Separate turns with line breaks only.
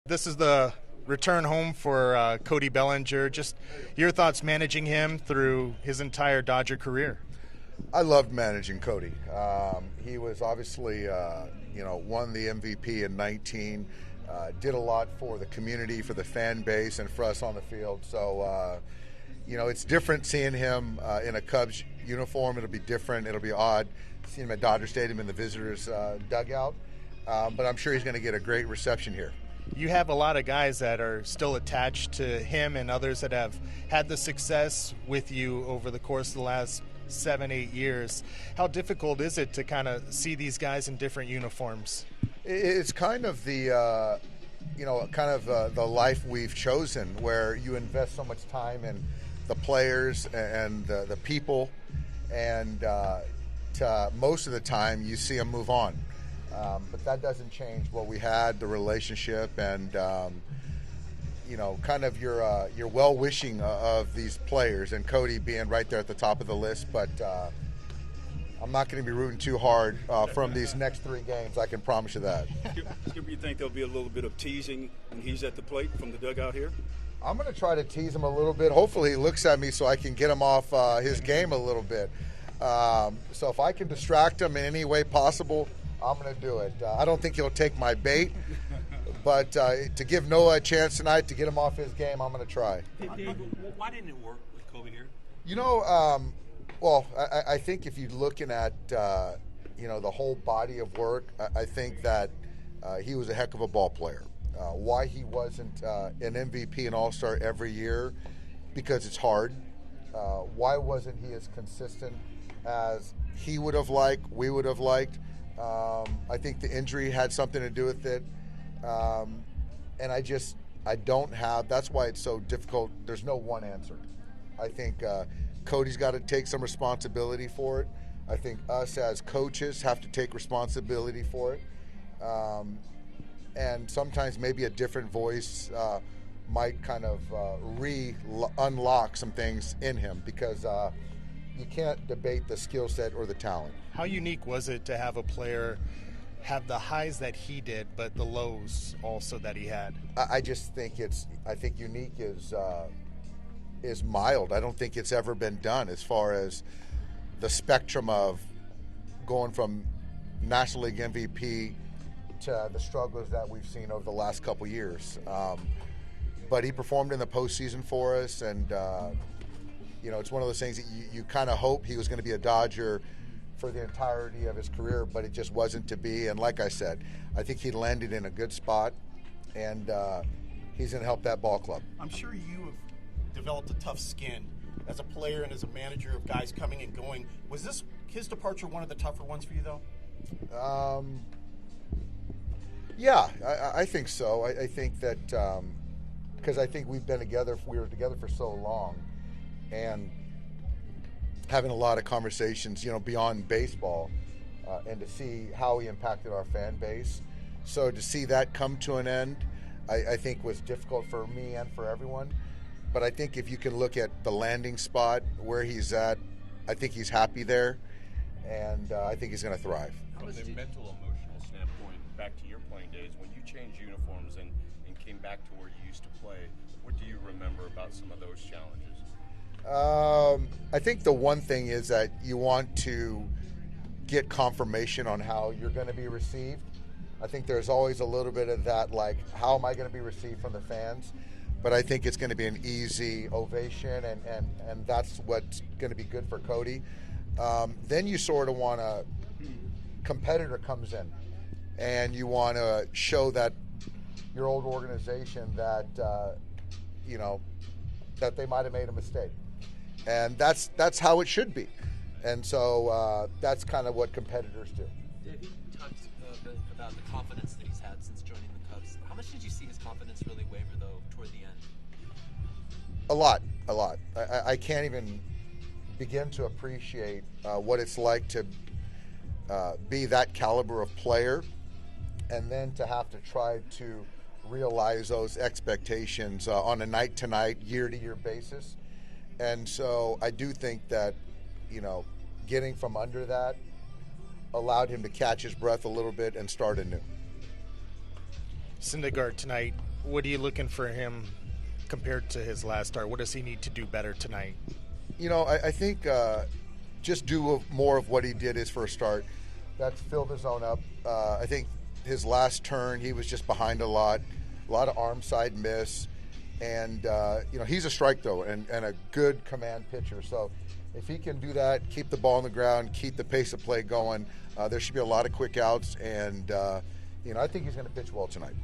This is the return home for Cody Bellinger. Just your thoughts managing him through his entire Dodger career.
I loved managing Cody. He was obviously, won the MVP in 19, did a lot for the community, for the fan base, and for us on the field. So, it's different seeing him in a Cubs uniform. It'll be different. It'll be odd seeing him at Dodger Stadium in the visitors' dugout. But I'm sure he's going to get a great reception here.
You have a lot of guys that are still attached to him and others that have had the success with you over the course of the last 7-8 years. How difficult is it to kind of see these guys in different uniforms?
It's kind of the the life we've chosen, where you invest so much time in the players and the people, and most of the time you see them move on. But that doesn't change what we had, the relationship, and kind of your well-wishing of these players, and Cody being right there at the top of the list. But I'm not going to be rooting too hard from these next 3 games. I can promise you that.
Skipper, you think there'll be a little bit of teasing when he's at the plate from the dugout here?
I'm going to try to tease him a little bit. Hopefully he looks at me so I can get him off his game a little bit. So if I can distract him in any way possible, I'm going to do it. I don't think he'll take my bait, but to give Noah a chance tonight to get him off his game, I'm going to try.
Why didn't it work with Kobe here?
I think if you're looking at, the whole body of work, I think that he was a heck of a ball player. Why he wasn't an MVP and All-Star every year, because it's hard. Why wasn't he as consistent as he would have liked, we would have liked? I think the injury had something to do with it. And I don't have, that's why it's so difficult. There's no one answer. I think Cody's got to take some responsibility for it. I think us as coaches have to take responsibility for it. And sometimes maybe a different voice might kind of unlock some things in him, because you can't debate the skill set or the talent.
How unique was it to have a player have the highs that he did, but the lows also that he had?
I think unique is mild. I don't think it's ever been done as far as the spectrum of going from National League MVP to the struggles that we've seen over the last couple years. But he performed in the postseason for us, and it's one of those things that you kind of hope he was going to be a Dodger for the entirety of his career, but it just wasn't to be. And like I said, I think he landed in a good spot, and he's going to help that ball club.
I'm sure you have developed a tough skin as a player and as a manager of guys coming and going. Was his departure one of the tougher ones for you, though?
Yeah, I think so. I think that because I think we were together for so long, and having a lot of conversations, beyond baseball, and to see how he impacted our fan base. So to see that come to an end, I think was difficult for me and for everyone. But I think if you can look at the landing spot where he's at, I think he's happy there, and I think he's going to thrive.
From the mental, emotional standpoint, back to your playing days, when you changed uniforms and came back to where you used to play, what do you remember about some of those challenges?
I think the one thing is that you want to get confirmation on how you're going to be received. I think there's always a little bit of that, like, how am I going to be received from the fans? But I think it's going to be an easy ovation, and that's what's going to be good for Cody. Then you sort of want a competitor comes in, and you want to show that your old organization that, that they might have made a mistake. And that's how it should be. And so that's kind of what competitors do.
Dave, you talked a bit about the confidence that he's had since joining the Cubs. How much did you see his confidence really waver, though, toward the end?
A lot. I can't even begin to appreciate what it's like to be that caliber of player, and then to have to try to realize those expectations on a night-to-night, year-to-year basis. And so I do think that, getting from under that allowed him to catch his breath a little bit and start anew.
Syndergaard tonight, What are you looking for him compared to his last start? What does he need to do better tonight?
I think just do more of what he did his first start. That's filled the zone up. I think his last turn, he was just behind a lot of arm side miss. And, he's a strike, though, and a good command pitcher. So if he can do that, keep the ball on the ground, keep the pace of play going, there should be a lot of quick outs. And, I think he's going to pitch well tonight.